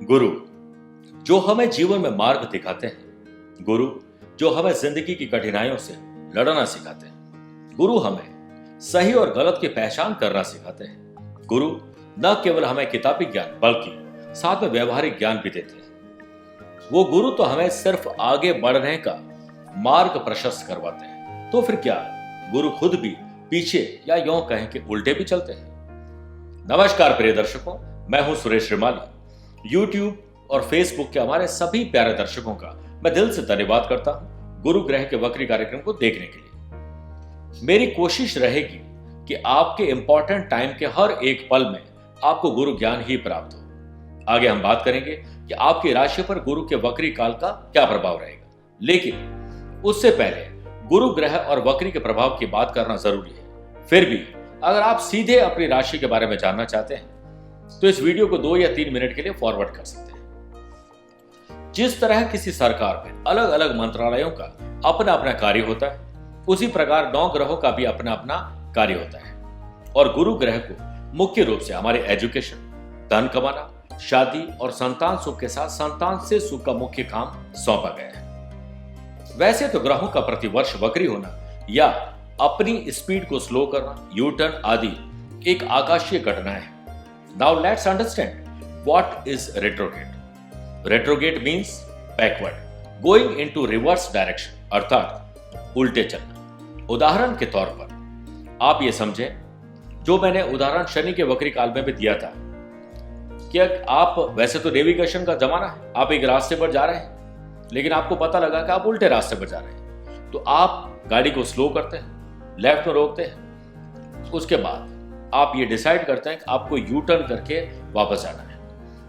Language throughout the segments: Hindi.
गुरु जो हमें जीवन में मार्ग दिखाते हैं, गुरु जो हमें जिंदगी की कठिनाइयों से लड़ना सिखाते हैं, गुरु हमें सही और गलत की पहचान करना सिखाते हैं। गुरु न केवल हमें किताबी ज्ञान बल्कि साथ में व्यवहारिक ज्ञान भी देते हैं। वो गुरु तो हमें सिर्फ आगे बढ़ने का मार्ग प्रशस्त करवाते हैं, तो फिर क्या गुरु खुद भी पीछे या यूं कहें कि उल्टे भी चलते हैं। नमस्कार प्रिय दर्शकों, मैं हूं सुरेश श्रीमाली। YouTube और Facebook के हमारे सभी प्यारे दर्शकों का मैं दिल से धन्यवाद करता हूं गुरु ग्रह के वक्री कार्यक्रम को देखने के लिए। मेरी कोशिश रहेगी कि आपके इंपॉर्टेंट टाइम के हर एक पल में आपको गुरु ज्ञान ही प्राप्त हो। आगे हम बात करेंगे कि आपकी राशि पर गुरु के वक्री काल का क्या प्रभाव रहेगा, लेकिन उससे पहले गुरु ग्रह और वक्री के प्रभाव की बात करना जरूरी है। फिर भी अगर आप सीधे अपनी राशि के बारे में जानना चाहते हैं तो इस वीडियो को 2 या 3 मिनट के लिए फॉरवर्ड कर सकते हैं। जिस तरह किसी सरकार में अलग अलग मंत्रालयों का अपना अपना कार्य होता है, उसी प्रकार 9 ग्रहों का भी अपना अपना कार्य होता है। और गुरु ग्रह को मुख्य रूप से हमारे एजुकेशन, धन कमाना, शादी और संतान सुख के साथ संतान से सुख का मुख्य काम सौंपा गया है। वैसे तो ग्रहों का प्रतिवर्ष वक्री होना या अपनी स्पीड को स्लो करना, यू टर्न आदि एक आकाशीय घटना है। Now let's understand what is retrograde. Retrograde means backward, going into reverse direction, अर्थात उल्टे चलना। उदाहरण के तौर पर आप ये समझें, जो मैंने उदाहरण शनि के वक्री काल में भी दिया था, कि आप वैसे तो नेविगेशन का जमाना है, आप एक रास्ते पर जा रहे हैं, लेकिन आपको पता लगा कि आप उल्टे रास्ते पर जा रहे हैं, तो आप गाड़ी को स्लो करते हैं, लेफ्ट में रोकते हैं। उसके बाद आप ये डिसाइड करते हैं कि आपको यू टर्न करके वापस जाना है,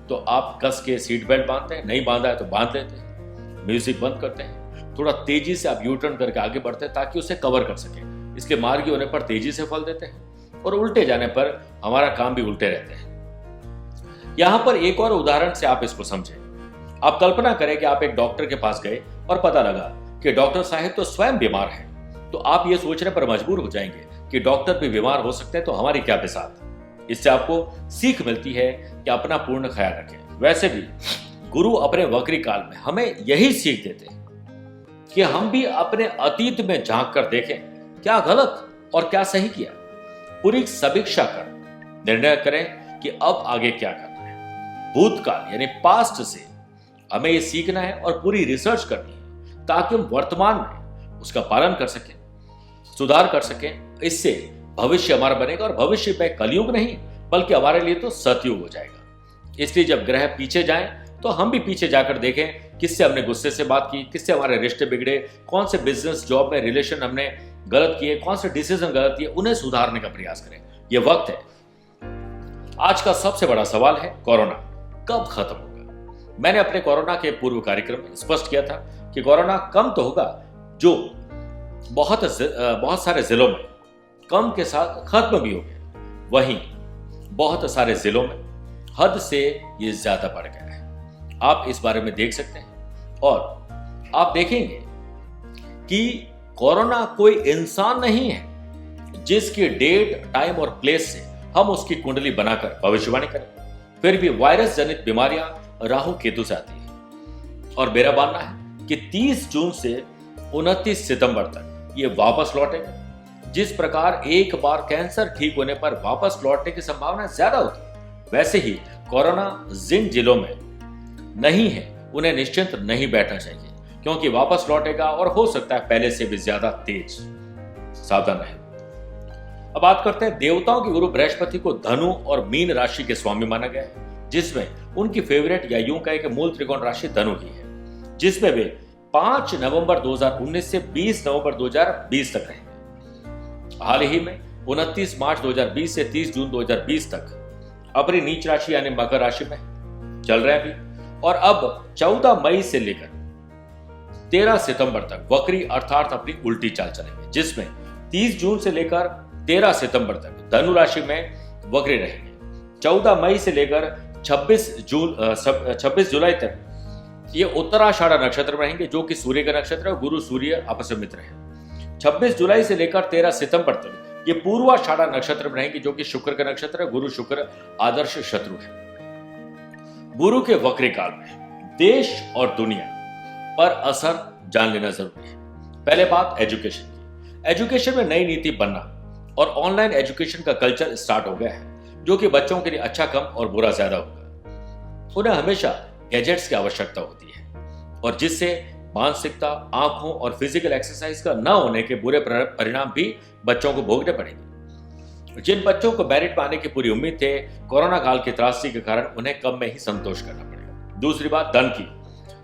तो आप कस के सीट बेल्ट बांधते हैं, नहीं बांधा है तो बांध देते हैं, म्यूजिक बंद करते हैं, थोड़ा तेजी से आप यू टर्न करके आगे बढ़ते हैं ताकि उसे कवर कर सकें। इसके मार्गी होने पर तेजी से फल देते हैं और उल्टे जाने पर हमारा काम भी उल्टे रहते हैं। यहां पर एक और उदाहरण से आप इसको समझें। आप कल्पना करें कि आप एक डॉक्टर के पास गए और पता लगा कि डॉक्टर साहब तो स्वयं बीमार है, तो आप ये सोचने पर मजबूर हो जाएंगे कि डॉक्टर भी बीमार हो सकते हैं, तो हमारी क्या बिसात। इससे आपको सीख मिलती है कि अपना पूर्ण ख्याल रखें। वैसे भी गुरु अपने वक्री काल में हमें यही सीख देते हैं कि हम भी अपने अतीत में झांक कर देखें क्या गलत और क्या सही किया, पूरी समीक्षा कर निर्णय करें कि अब आगे क्या करना है। भूतकाल यानी पास्ट से हमें ये सीखना है और पूरी रिसर्च करनी है ताकि हम वर्तमान में उसका पालन कर सकें, सुधार कर सकें। इससे भविष्य हमारा बनेगा और भविष्य में कलयुग नहीं बल्कि हमारे लिए तो सतयुग हो जाएगा। इसलिए जब ग्रह पीछे जाएं तो हम भी पीछे जाकर देखें किससे हमने गुस्से से बात की, किससे हमारे रिश्ते बिगड़े, कौन से बिजनेस जॉब में रिलेशन हमने गलत किए, कौन से डिसीजन गलत किए, उन्हें सुधारने का प्रयास करें। यह वक्त है। आज का सबसे बड़ा सवाल है कोरोना कब खत्म होगा। मैंने अपने कोरोना के पूर्व कार्यक्रम में स्पष्ट किया था कि कोरोना कम तो होगा, जो बहुत सारे जिलों में कम के साथ खत्म भी हो गया, वहीं बहुत सारे जिलों में हद से ये ज्यादा बढ़ गया है। आप इस बारे में देख सकते हैं और आप देखेंगे कि कोरोना कोई इंसान नहीं है जिसकी डेट, टाइम और प्लेस से हम उसकी कुंडली बनाकर भविष्यवाणी करें। फिर भी वायरस जनित बीमारियां राहु केतु से आती है और मेरा मानना है कि 30 जून से 29 सितंबर तक ये वापस लौटेगा। जिस प्रकार एक बार कैंसर ठीक होने पर वापस लौटने की संभावना ज्यादा होती है, वैसे ही कोरोना जिन जिलों में नहीं है उन्हें निश्चिंत नहीं बैठना चाहिए, क्योंकि वापस लौटेगा और हो सकता है पहले से भी ज्यादा तेज। सावधान रहें। अब बात करते हैं देवताओं के गुरु बृहस्पति को धनु और मीन राशि के स्वामी माना गया है, जिसमें उनकी फेवरेट या यूं कहे कि मूल त्रिकोण राशि धनु ही है, जिसमें वे 5 नवंबर 2019 से 20 नवंबर 2020 तक रहेंगे। हाल ही में 29 मार्च 2020 से 30 जून 2020 तक अपनी नीच राशि यानी मकर राशि में चल रहे हैं अभी, और अब 14 मई से लेकर 13 सितंबर तक वक्री अर्थात अपनी उल्टी चाल चलेंगे, जिसमें 30 जून से लेकर 13 सितंबर तक धनु राशि में वक्री रहेंगे। 14 मई से लेकर 26 जुलाई तक ये उत्तराषाढ़ नक्षत्र में रहेंगे, जो कि सूर्य का नक्षत्र है। गुरु सूर्य आपस में मित्र है। 26 जुलाई से लेकर 13 सितंबर तक ये पूर्वाषाढ़ा नक्षत्र में रहेंगे, जो कि शुक्र का नक्षत्र है। गुरु शुक्र आदर्श शत्रु है। गुरु के वक्री काल में देश और दुनिया पर असर जान लेना जरूरी है। पहले बात एजुकेशन की। एजुकेशन में नई नीति बनना और ऑनलाइन एजुकेशन का कल्चर स्टार्ट हो गया है, जो कि बच्चों के लिए अच्छा कम और बुरा ज्यादा होगा। उन्हें हमेशा गैजेट्स की आवश्यकता होती है और जिससे मानसिकता, आंखों और फिजिकल एक्सरसाइज का न होने के बुरे परिणाम भी बच्चों को भोगने पड़ेंगे। जिन बच्चों को मेरिट पाने की पूरी उम्मीद थे, कोरोना काल की त्रासदी के कारण उन्हें कम में ही संतोष करना पड़ेगा। दूसरी बात धन की,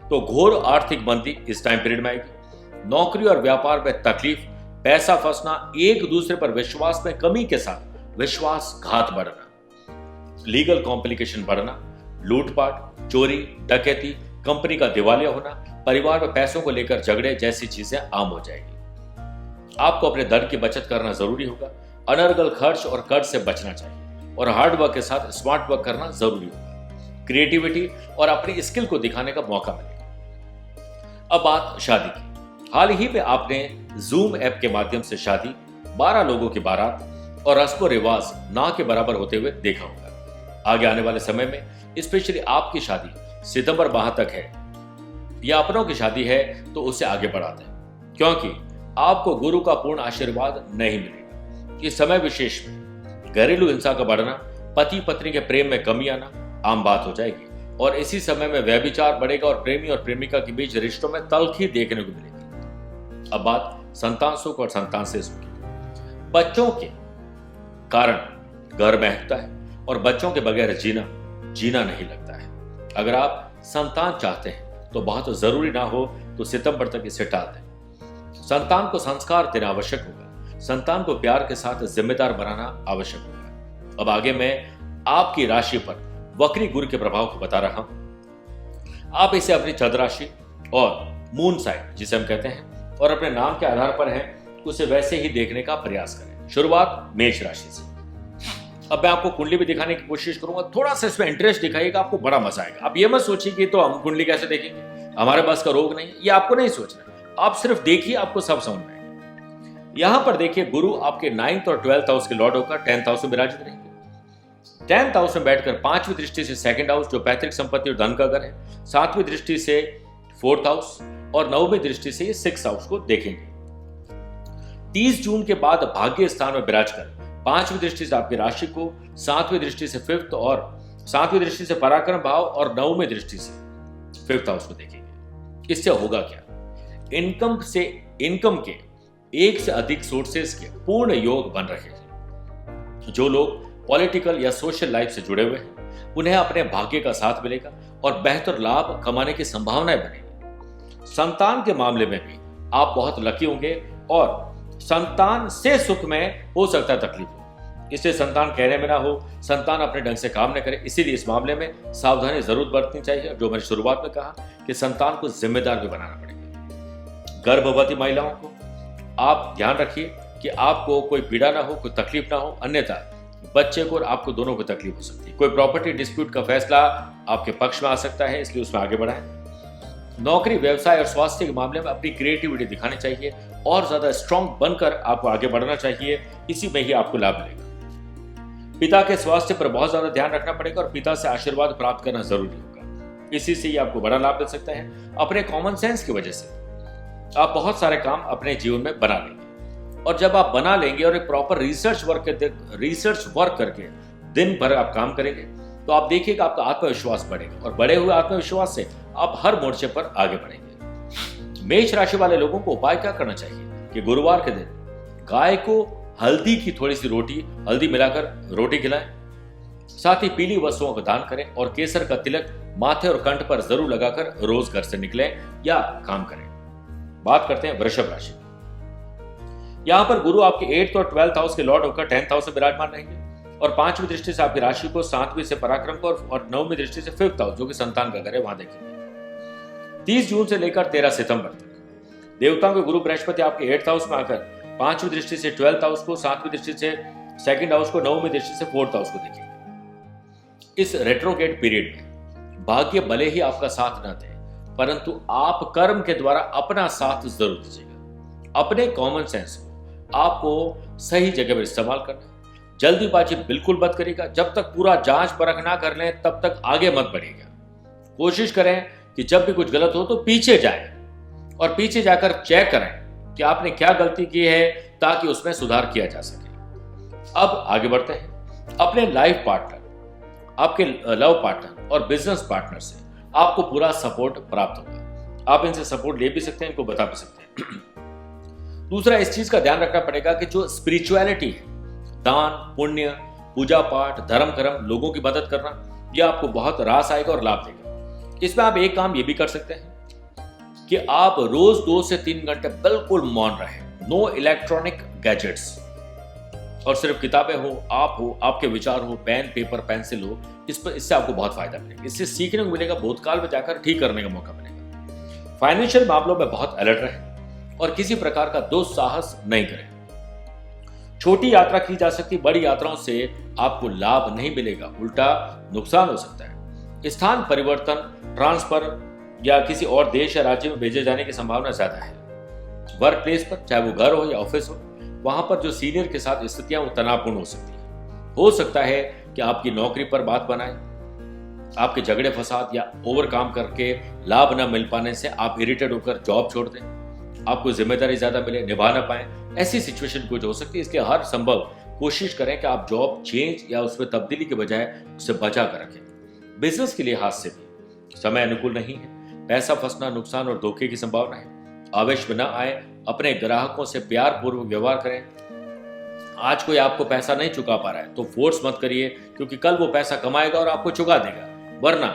तो घोर आर्थिक मंदी इस टाइम पीरियड में आएगी। नौकरी और व्यापार में तकलीफ, पैसा फंसना, एक दूसरे पर विश्वास में कमी के साथ विश्वासघात बढ़ना, लीगल कॉम्प्लिकेशन बढ़ना, लूटपाट, चोरी, डकैती, कंपनी का दिवालिया होना, परिवार में पैसों को लेकर झगड़े जैसी चीजें आम हो जाएगी। आपको अपने धन की बचत करना जरूरी होगा। अनर्गल खर्च और कर्ज से बचना चाहिए और हार्ड वर्क के साथ स्मार्ट वर्क करना जरूरी होगा। क्रिएटिविटी और अपनी स्किल को दिखाने का मौका मिलेगा। अब बात शादी की। हाल ही में आपने जूम ऐप के माध्यम से शादी, 12 लोगों की बारात और रस्म रिवाज ना के बराबर होते हुए देखा होगा। आगे आने वाले समय में स्पेशली आपकी शादी सितंबर माह तक है या अपनों की शादी है तो उसे आगे बढ़ा दें, क्योंकि आपको गुरु का पूर्ण आशीर्वाद नहीं मिलेगा। इस समय विशेष में घरेलू हिंसा का बढ़ना, पति पत्नी के प्रेम में कमी आना आम बात हो जाएगी और इसी समय में व्यभिचार बढ़ेगा और प्रेमी और प्रेमिका के बीच रिश्तों में तल्खी देखने को मिलेगी। अब बात संतान सुख और संतान से सुख की। बच्चों के कारण घर महकता है और बच्चों के बगैर जीना नहीं लगता है। अगर आप संतान चाहते हैं तो बहुत जरूरी ना हो तो सितंबर तक इसे टाल दें। संतान को संस्कार देना आवश्यक होगा। संतान को प्यार के साथ जिम्मेदार बनाना आवश्यक होगा। अब आगे मैं आपकी राशि पर वक्री गुरु के प्रभाव को बता रहा हूं। आप इसे अपनी चंद्र राशि और मून साइन जिसे हम कहते हैं और अपने नाम के आधार पर है उसे वैसे ही देखने का प्रयास करें। शुरुआत मेष राशि से। अब मैं आपको कुंडली भी दिखाने की कोशिश करूंगा। थोड़ा सा इसमें इंटरेस्ट दिखाइएगा, आपको बड़ा मजा आएगा। आप ये मत सोचिए कि तो हम कुंडली कैसे देखेंगे, हमारे पास का रोग नहीं, ये आपको नहीं सोचना। आप सिर्फ देखिए, आपको सब समझ में आएगा। यहां पर देखिए, गुरु आपके 9th और 12th हाउस के लॉर्ड होकर 10th हाउस में विराजित रहेंगे। 10th हाउस में बैठकर 5वीं दृष्टि से 2nd हाउस जो पैतृक संपत्ति और धन का घर है, 7वीं दृष्टि से 4th हाउस और 9वीं दृष्टि से ये 6th हाउस को देखेंगे। 30 जून के बाद भाग्य स्थान में विराज कर 5वीं दृष्टि से आपकी राशि को, 7वीं दृष्टि से 5th और 7वीं दृष्टि से पराक्रम भाव और 9वीं दृष्टि से 5th हाउस को देखेंगे। इससे होगा क्या? इनकम के एक से अधिक सोर्सेस के पूर्ण योग बन रहे हैं। जो लोग पॉलिटिकल या सोशल लाइफ से जुड़े हुए हैं उन्हें अपने भाग्य का साथ मिलेगा और बेहतर लाभ कमाने की संभावनाएं बनेगी। संतान के मामले में भी आप बहुत लकी होंगे और संतान से सुख में हो सकता है तकलीफ हो, इसलिए संतान कहने में ना हो, संतान अपने ढंग से काम न करे। इसीलिए इस मामले में सावधानी जरूर बरतनी चाहिए। जो मैंने शुरुआत में कहा कि संतान को जिम्मेदार भी बनाना पड़ेगा। गर्भवती महिलाओं को आप ध्यान रखिए कि आपको कोई पीड़ा ना हो, कोई तकलीफ ना हो, अन्यथा बच्चे को और आपको दोनों को तकलीफ हो सकती है। कोई प्रॉपर्टी डिस्प्यूट का फैसला आपके पक्ष में आ सकता है, इसलिए उसमें आगे बढ़ाएं। नौकरी, व्यवसाय और स्वास्थ्य के मामले में अपनी क्रिएटिविटी दिखानी चाहिए और ज्यादा स्ट्रांग बनकर आपको आगे बढ़ना चाहिए। इसी में ही आपको लाभ मिलेगा। पिता के स्वास्थ्य पर बहुत ज्यादा ध्यान रखना पड़ेगा और पिता से आशीर्वाद प्राप्त करना जरूरी होगा। इसी से ही आपको बड़ा लाभ मिल सकता है। अपने कॉमन सेंस की वजह से आप बहुत सारे काम अपने जीवन में बना लेंगे और जब आप बना लेंगे और एक प्रॉपर रिसर्च वर्क करके दिन भर आप काम करेंगे तो आप देखिएगा आपका आत्मविश्वास बढ़ेगा और बढ़े हुए आत्मविश्वास से आप हर मोर्चे पर आगे बढ़ेंगे। मेष राशि वाले लोगों को उपाय क्या करना चाहिए कि गुरुवार के दिन गाय को हल्दी की थोड़ी सी हल्दी मिलाकर रोटी खिलाएं। साथ ही पीली वस्तुओं का दान करें और केसर का तिलक माथे और कंठ पर जरूर लगाकर रोज घर से निकलें या काम करें। बात करते हैं वृषभ राशि। यहां पर गुरु आपके 8th और 12th हाउस के लॉर्ड होकर 10th हाउस में विराजमान रहेंगे और 5वीं दृष्टि से आपकी राशि को, 7वीं से पराक्रम को और 9वीं दृष्टि से 5th हाउस जो कि संतान का घर है वहां देखेंगे। 30 जून से लेकर 13 सितंबर तक देवताओं के गुरु बृहस्पति आपके 8th हाउस में आकर 5वीं दृष्टि से 12th हाउस को, 7वीं दृष्टि से 2nd हाउस को, 9वीं दृष्टि से 4th हाउस को देखेंगे। इस रेट्रोगेट पीरियड में भाग्य भले ही आपका साथ न दे परंतु आप कर्म के द्वारा अपना साथ जरूर दीजिएगा। अपने कॉमन सेंस को आपको सही जगह पर इस्तेमाल करना। जल्दीबाजी बिल्कुल मत करिएगा। जब तक पूरा जांच परख ना कर लें तब तक आगे मत बढ़िएगा। कोशिश करें कि जब भी कुछ गलत हो तो पीछे जाएं और पीछे जाकर चेक करें कि आपने क्या गलती की है ताकि उसमें सुधार किया जा सके। अब आगे बढ़ते हैं। अपने लाइफ पार्टनर, आपके लव पार्टनर और बिजनेस पार्टनर से आपको पूरा सपोर्ट प्राप्त होगा। आप इनसे सपोर्ट ले भी सकते हैं, इनको बता भी सकते हैं। दूसरा, इस चीज का ध्यान रखना पड़ेगा कि जो स्पिरिचुअलिटी है, दान पुण्य, पूजा पाठ, धर्म कर्म, लोगों की मदद करना, यह आपको बहुत रास आएगा और लाभ देगा। इसमें आप एक काम ये भी कर सकते हैं कि आप रोज 2 से 3 घंटे बिल्कुल मौन रहें, नो इलेक्ट्रॉनिक गैजेट्स, और सिर्फ किताबें हो, आप हो, आपके विचार हो, पेन पेपर पेंसिल हो। इससे आपको बहुत फायदा मिलेगा, इससे सीखने को मिलेगा, भूतकाल में जाकर ठीक करने का मौका मिलेगा। फाइनेंशियल मामलों में बहुत अलर्ट रहें और किसी प्रकार का दुस्साहस नहीं करें। छोटी यात्रा की जा सकती, बड़ी यात्राओं से आपको लाभ नहीं मिलेगा, उल्टा नुकसान हो सकता है। स्थान परिवर्तन, ट्रांसफर या किसी और देश या राज्य में भेजे जाने की संभावना ज्यादा है। वर्क प्लेस पर, चाहे वो घर हो या ऑफिस हो, वहां पर जो सीनियर के साथ स्थितियां वो तनावपूर्ण हो सकती है। हो सकता है कि आपकी नौकरी पर बात बनाए, आपके झगड़े फसाद या ओवर काम करके लाभ न मिल पाने से आप इरिटेट होकर जॉब छोड़ दें, आपको जिम्मेदारी ज्यादा मिले, निभा ना पाए, ऐसी सिचुएशन कुछ हो सकती है। इसलिए हर संभव कोशिश करें कि आप जॉब चेंज या उसमें तब्दीली के बजाय उससे बचा कर रखें। बिजनेस के लिहाज से भी समय अनुकूल नहीं है, पैसा फंसना, नुकसान और धोखे की संभावना है। आवेश में न आए, अपने ग्राहकों से प्यार पूर्वक व्यवहार करें। आज कोई आपको पैसा नहीं चुका पा रहा है तो फोर्स मत करिए, क्योंकि कल वो पैसा कमाएगा और आपको चुका देगा। वरना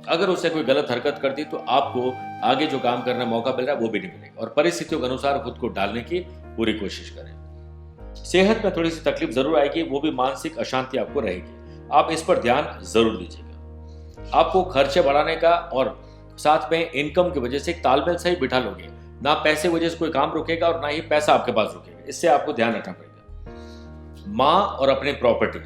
अगर उससे कोई गलत हरकत कर दी तो आपको आगे जो काम करने का मौका मिल रहा है वो भी नहीं मिलेगा। और परिस्थितियों के अनुसार खुद को डालने की पूरी कोशिश करें। सेहत में थोड़ी सी तकलीफ जरूर आएगी, वो भी मानसिक अशांति आपको रहेगी, आप इस पर ध्यान जरूर दीजिएगा। आपको खर्चे बढ़ाने का और साथ में इनकम की वजह से एक तालमेल सही बिठा लोगे, ना पैसे वजह से कोई काम रुकेगा और ना ही पैसा आपके पास रुकेगा। इससे आपको ध्यान रखना पड़ेगा। माँ और अपनी प्रॉपर्टी,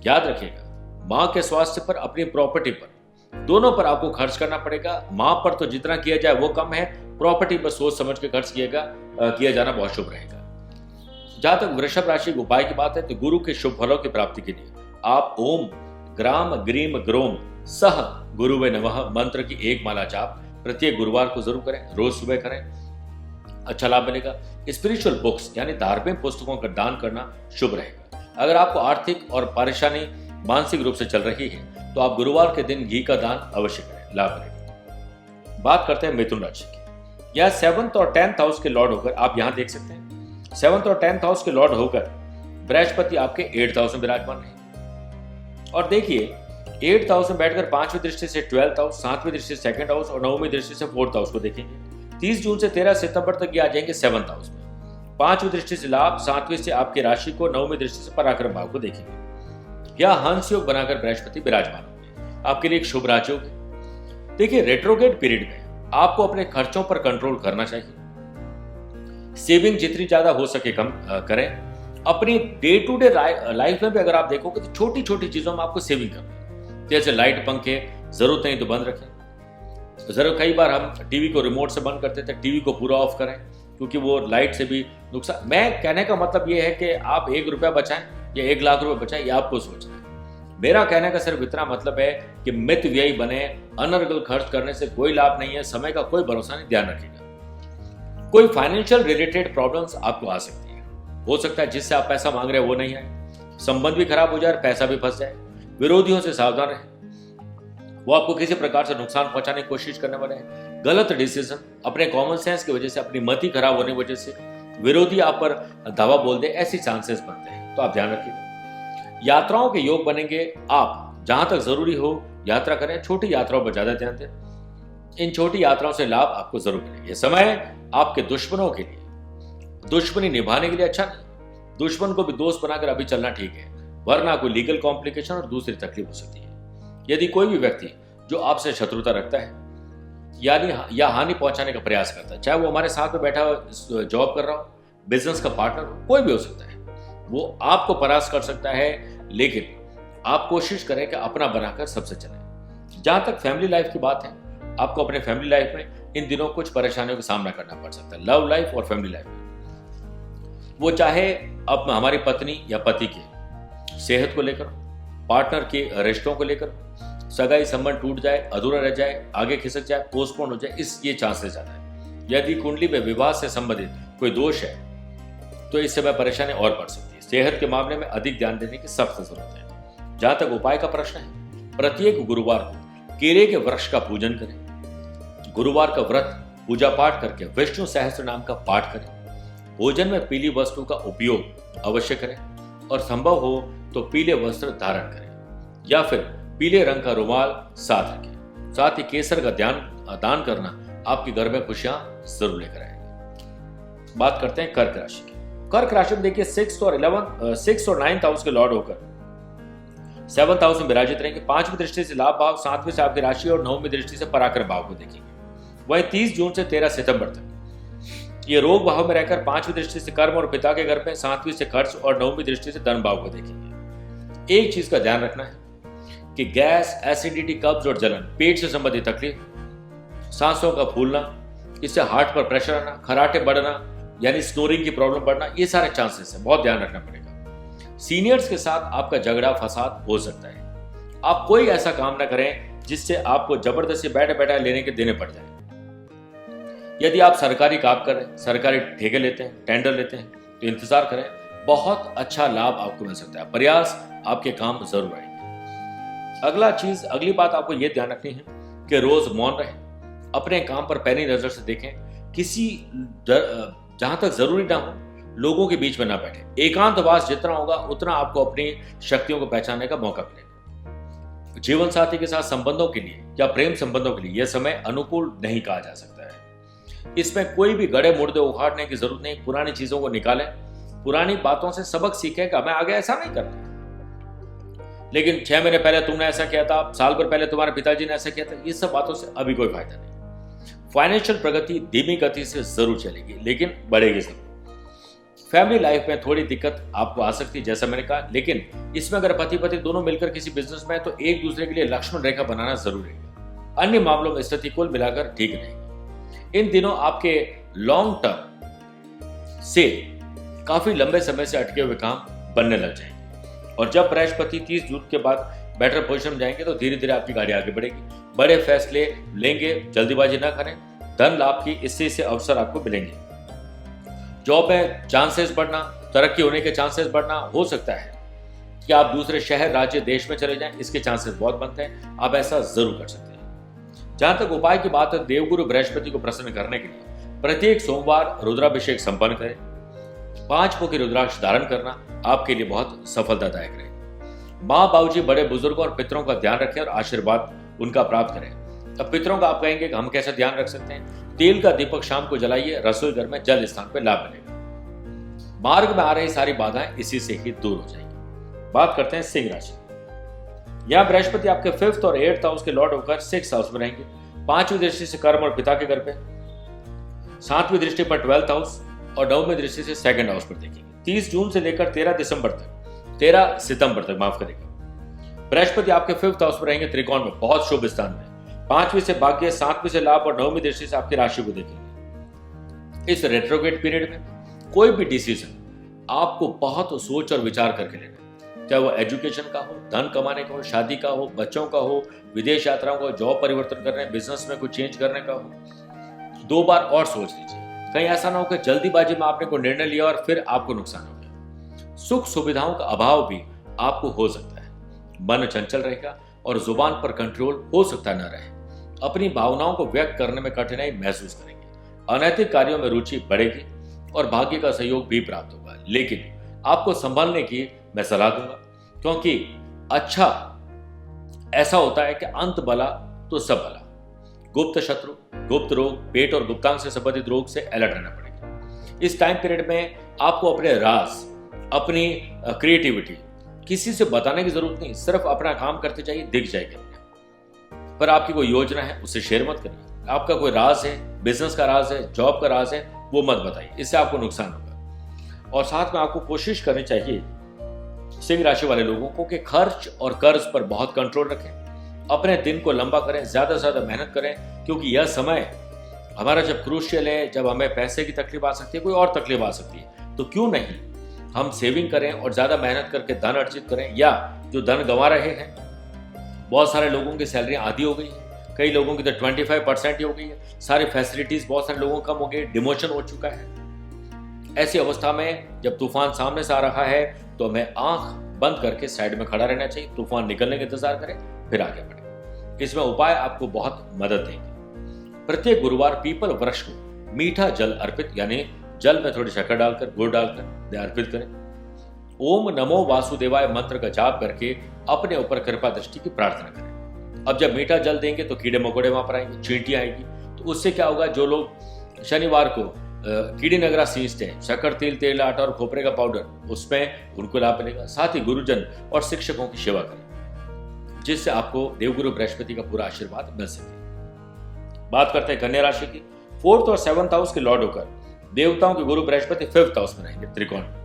याद रखिएगा, माँ के स्वास्थ्य पर, अपनी प्रॉपर्टी पर, दोनों पर आपको खर्च करना पड़ेगा। माँ पर तो जितना किया जाए वो कम है, प्रॉपर्टी पर सोच समझ के खर्च किया जाना बहुत शुभ रहेगा। जहां तक वृषभ राशि के उपाय की बात है तो गुरु के शुभ फलों की प्राप्ति के लिए आप ओम ग्राम ग्रीम ग्रोम सह गुरुवे नमः मंत्र की एक माला जाप प्रत्येक गुरुवार को जरूर करें, रोज सुबह करें, अच्छा लाभ मिलेगा। स्पिरिचुअल बुक्स यानी धार्मिक पुस्तकों का दान करना शुभ रहेगा। अगर आपको आर्थिक और परेशानी मानसिक रूप से चल रही है तो आप गुरुवार के दिन घी का दान अवश्य करें, लाभ मिलेगा। बात करते हैं मिथुन राशि की। यह 7th और 10th हाउस के लॉर्ड होकर, आप यहां देख सकते हैं 7th और 10th हाउस के लॉर्ड होकर बृहस्पति आपके 8th हाउस में विराजमान है। और देखिए 8th हाउस में बैठकर 5वीं दृष्टि से 12th हाउस, 7वीं दृष्टि से 2nd हाउस और 9वीं दृष्टि से 4th हाउस को देखेंगे। 30 जून से 13 सितंबर तक ये आ जाएंगे 7th हाउस में। 5वीं दृष्टि से लाभ, 7वीं से आपकी राशि को, 9वीं दृष्टि से पराक्रम भाव को देखेंगे। यह हंस योग बनाकर बृहस्पति विराजमान होंगे, आपके लिए एक शुभ राजयोग है। देखिए रेट्रोग्रेड पीरियड में आपको अपने खर्चों पर कंट्रोल करना चाहिए। सेविंग जितनी ज्यादा हो सके कम करें। अपनी डे टू डे लाइफ में भी अगर आप देखोगे तो छोटी छोटी चीजों में आपको सेविंग करनी है। जैसे लाइट पंखे, जरूरत नहीं तो बंद रखें। जरूर कई बार हम टीवी को रिमोट से बंद करते थे, टीवी को पूरा ऑफ करें, क्योंकि वो लाइट से भी नुकसान। मैं कहने का मतलब ये है कि आप 1 रुपया बचाएं या 1 लाख रुपए बचाएं, ये आपको सोचना है। मेरा कहने का सिर्फ इतना मतलब है कि मित व्ययी बने, अनर्गल खर्च करने से कोई लाभ नहीं है, समय का कोई भरोसा नहीं, ध्यान रखिएगा। कोई फाइनेंशियल रिलेटेड प्रॉब्लम्स आपको आ सकती है, हो सकता है जिससे आप पैसा मांग रहे हैं वो नहीं आए, संबंध भी खराब हो जाए, पैसा भी फंस जाए। विरोधियों से सावधान रहें, वो आपको किसी प्रकार से नुकसान पहुंचाने की कोशिश करने वाले हैं। गलत डिसीजन, अपने कॉमन सेंस की वजह से, अपनी मति खराब होने की वजह से विरोधी आप पर दावा बोल दे, ऐसी चांसेस बनते हैं, तो आप ध्यान रखिएगा। यात्राओं के योग बनेंगे, आप जहां तक जरूरी हो यात्रा करें, छोटी यात्राओं पर ज्यादा ध्यान दें। इन छोटी यात्राओं से लाभ आपको जरूर मिलेगा। यह समय आपके दुश्मनों के लिए, दुश्मनी निभाने के लिए अच्छा नहीं। दुश्मन को भी दोस्त बनाकर अभी चलना ठीक है, वरना कोई लीगल कॉम्प्लिकेशन और दूसरी तकलीफ हो सकती है। यदि कोई भी व्यक्ति जो आपसे शत्रुता रखता है यानी या हानि पहुंचाने का प्रयास करता है, चाहे वो हमारे साथ में बैठा हो, जॉब कर रहा हो, बिजनेस का पार्टनर हो, कोई भी हो सकता है, वो आपको परास्त कर सकता है। लेकिन आप कोशिश करें कि अपना बनाकर सबसे चलें। जहां तक फैमिली लाइफ की बात है, आपको अपने फैमिली लाइफ में इन दिनों कुछ परेशानियों का सामना करना पड़ सकता है, लव लाइफ और फैमिली लाइफ में। वो चाहे अब हमारी पत्नी या पति की सेहत को लेकर, पार्टनर के रिश्तों को लेकर, सगाई संबंध टूट जाए, अधूरा रह जाए, आगे खिसक जाए, पोस्टपोन हो जाए, ये चांसेस ज्यादा है। यदि कुंडली में विवाह से संबंधित कोई दोष है तो इस समय परेशानी और बढ़ सकती है। सेहत के मामले में अधिक ध्यान देने की सख्त जरूरत है। जहां तक उपाय का प्रश्न है, प्रत्येक गुरुवार को केले के वृक्ष का पूजन करें। गुरुवार का व्रत पूजा पाठ करके विष्णु सहस्त्र नाम का पाठ करें। भोजन में पीली वस्तु का उपयोग अवश्य करें और संभव हो तो पीले वस्त्र धारण करें या फिर पीले रंग का रुमाल साथ रखें। साथ ही केसर का दान करना आपके घर में खुशियां जरूर लेकर आएगा। बात करते हैं कर्क राशि की। कर्क राशि में देखिए 6 और 9th हाउस के लॉर्ड होकर 7th हाउस में विराजित रहेंगे। 5वीं दृष्टि से लाभ भाव, 7वीं से आपकी राशि और 9वीं दृष्टि से पराक्रम भाव को देखेंगे। वही 30 जून से 13 सितंबर तक ये रोग भाव में रहकर 5वीं दृष्टि से कर्म और पिता के घर में, 7वीं से खर्च और 9वीं दृष्टि से धन भाव को देखेंगे। एक चीज का ध्यान रखना है कि गैस, एसिडिटी, कब्ज और जलन, पेट से संबंधित तकलीफ, सांसों का फूलना, इससे हार्ट पर प्रेशर आना, खराटे बढ़ना यानी स्नोरिंग की प्रॉब्लम बढ़ना, ये सारे चांसेस है। बहुत ध्यान रखना पड़ेगा। सीनियर्स के साथ आपका झगड़ा फसाद हो सकता है। आप कोई ऐसा काम ना करें जिससे आपको जबरदस्ती बैठे बैठा लेने के देने पड़ जाए। यदि आप सरकारी काम कर रहे हैं, सरकारी ठेके लेते हैं, टेंडर लेते हैं, तो इंतजार करें, बहुत अच्छा लाभ आपको मिल सकता है। प्रयास आपके काम जरूर आएंगे। अगली बात आपको यह ध्यान रखनी है कि रोज मौन रहें, अपने काम पर पैनी नजर से देखें, जहां तक जरूरी ना हो लोगों के बीच में ना बैठे। एकांतवास जितना होगा उतना आपको अपनी शक्तियों को पहचानने का मौका मिलेगा। जीवन साथी के साथ संबंधों के लिए या प्रेम संबंधों के लिए यह समय अनुकूल नहीं कहा जा सकता है। इसमें कोई भी गड़े मुर्दे उखाड़ने की जरूरत नहीं। पुरानी चीजों को निकालें, पुरानी बातों से सबक सीखें कि हमें आगे ऐसा नहीं करना। लेकिन 6 महीने पहले तुमने ऐसा किया था, साल भर पहले तुम्हारे पिताजी ने ऐसा किया था, ये सब बातों से अभी कोई फायदा नहीं। फाइनेंशियल प्रगति धीमी गति से जरूर चलेगी लेकिन बढ़ेगी जरूर। फैमिली लाइफ में थोड़ी दिक्कत आपको आ सकती है जैसा मैंने कहा, लेकिन इसमें अगर पति पत्नी दोनों मिलकर किसी बिजनेस में है तो एक दूसरे के लिए लक्ष्मण रेखा बनाना जरूरी है। अन्य मामलों में स्थिति कुल मिलाकर ठीक रहेगी। इन दिनों आपके लॉन्ग टर्म से काफी लंबे समय से अटके हुए काम बनने लग जाएंगे और जब बृहस्पति 30 जून के बाद बेटर पोजीशन में जाएंगे तो धीरे धीरे आपकी गाड़ी आगे बढ़ेगी। बड़े फैसले लेंगे, जल्दीबाजी ना करें। धन लाभ की इससे अवसर आपको मिलेंगे। जॉब में चांसेस बढ़ना, तरक्की होने के चांसेस बढ़ना, हो सकता है कि आप दूसरे शहर, राज्य, देश में चले जाएं, इसके चांसेस बहुत बनते हैं। आप ऐसा जरूर कर सकते हैं। जहां तक उपाय की बात है, देवगुरु बृहस्पति को प्रसन्न करने के लिए प्रत्येक सोमवार रुद्राभिषेक संपन्न करें। 5 मुखी रुद्राक्ष धारण करना आपके लिए बहुत सफलतादायक रहे। माँ, बाबूजी, बड़े बुजुर्गों और पितरों का ध्यान रखें और आशीर्वाद उनका प्राप्त करें। अब पितरों का आप कहेंगे कि हम कैसे ध्यान रख सकते हैं? तेल का दीपक शाम को जलाइए, रसोई घर में जल स्थान पर लाभ मिलेगा। मार्ग में आ रही सारी बाधाएं इसी से ही दूर हो जाएंगी। बात करते हैं सिंह राशि। यहां बृहस्पति आपके 5th और 8th हाउस के लॉर्ड होकर 6th हाउस में रहेंगे। 5वीं दृष्टि से कर्म और पिता के घर पे, 7वीं दृष्टि पर 12th हाउस और 9वीं दृष्टि से 2nd हाउस पर देखेंगे। 30 जून से लेकर 13 सितंबर तक माफ करेगा। बृहस्पति आपके 5th हाउस में रहेंगे त्रिकोण में, बहुत शुभ स्थान में। 5वीं से भाग्य, 7वीं से लाभ और 9वीं दृष्टि से आपकी राशि को देखेंगे। इस रेट्रोग्रेड पीरियड में कोई भी डिसीजन आपको बहुत सोच और विचार करके लेना है, चाहे वो एजुकेशन का हो, धन कमाने का हो, शादी का हो, बच्चों का हो, विदेश यात्राओं का हो, जॉब परिवर्तन करने, बिजनेस में कुछ चेंज करने का हो। 2 बार और सोच लीजिए, कहीं ऐसा ना हो कि जल्दीबाजी में आपने कोई निर्णय लिया और फिर आपको नुकसान हो गया। सुख सुविधाओं का अभाव भी आपको हो सकता है। मन चंचल रहेगा और जुबान पर कंट्रोल हो सकता न रहे। अपनी भावनाओं को व्यक्त करने में कठिनाई महसूस करेंगे। अनैतिक कार्यों में रुचि बढ़ेगी और भाग्य का सहयोग भी प्राप्त होगा, लेकिन आपको संभालने की मैं सलाह दूंगा, क्योंकि अच्छा ऐसा होता है कि अंत भला तो सब भला। गुप्त शत्रु, गुप्त रोग, पेट और गुप्तांग से संबंधित रोग से अलर्ट रहना पड़ेगा। इस टाइम पीरियड में आपको अपने राज, अपनी क्रिएटिविटी किसी से बताने की जरूरत नहीं, सिर्फ अपना काम करते जाइए, दिख जाएगा। पर आपकी कोई योजना है उसे शेयर मत करिए। आपका कोई राज है, बिजनेस का राज है, जॉब का राज है, वो मत बताइए, इससे आपको नुकसान होगा। और साथ में आपको कोशिश करनी चाहिए सिंह राशि वाले लोगों को कि खर्च और कर्ज पर बहुत कंट्रोल रखें। अपने दिन को लंबा करें, ज्यादा से ज्यादा मेहनत करें, क्योंकि यह समय हमारा जब क्रूशियल है, जब हमें पैसे की तकलीफ आ सकती है, कोई और तकलीफ आ सकती है, तो क्यों नहीं हम सेविंग करें और ज्यादा मेहनत करके धन अर्जित करें, या जो धन गंवा रहे हैं बहुत सारे लोगों की सैलरी आधी हो गई है, कई लोगों की तो 25% ही हो गई है, सारी फैसिलिटीज बहुत सारे लोगों कम हो गई, डिमोशन हो चुका है। ऐसी अवस्था में जब तूफान सामने से आ रहा है तो हमें आंख बंद करके साइड में खड़ा रहना चाहिए, तूफान निकलने का इंतजार करें, फिर आगे बढ़े। इसमें उपाय आपको बहुत मदद देंगे। प्रत्येक गुरुवार पीपल वृक्ष को मीठा जल अर्पित, यानी जल में थोड़ी शक्कर डालकर, गुड़ डालकर अर्पित करें। ओम नमो वासुदेवाय मंत्र का जाप करके अपने ऊपर कृपा दृष्टि की प्रार्थना करें। अब जब मीठा जल देंगे तो कीड़े मकोड़े वहां पर आएंगे, चींटियां आएगी, तो उससे क्या होगा, जो लोग शनिवार को कीड़ी नगरा सींचते हैं, शक्कर, तिल, तेल, आटा और खोपरे का पाउडर, उसमें उनको लाभ मिलेगा। साथ ही गुरुजन और शिक्षकों की सेवा करें, जिससे आपको देवगुरु बृहस्पति का पूरा आशीर्वाद मिल सके। बात करते हैं कन्या राशि की। 4th और 7th हाउस के लॉर्ड होकर देवताओं के गुरु बृहस्पति 5th हाउस में रहेंगे, त्रिकोण में।